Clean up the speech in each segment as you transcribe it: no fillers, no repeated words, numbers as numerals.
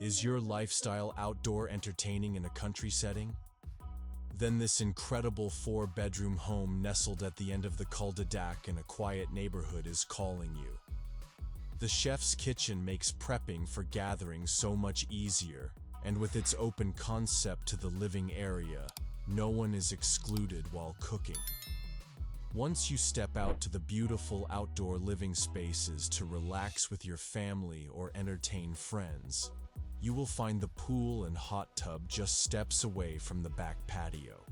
Is your lifestyle outdoor entertaining in a country setting? Then this incredible 4-bedroom home nestled at the end of the cul-de-sac in a quiet neighborhood is calling you. The chef's kitchen makes prepping for gatherings so much easier, and with its open concept to the living area, no one is excluded while cooking. Once you step out to the beautiful outdoor living spaces to relax with your family or entertain friends, you will find the pool and hot tub just steps away from the back patio.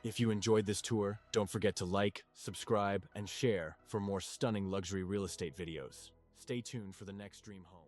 If you enjoyed this tour, don't forget to like, subscribe, and share for more stunning luxury real estate videos. Stay tuned for the next dream home.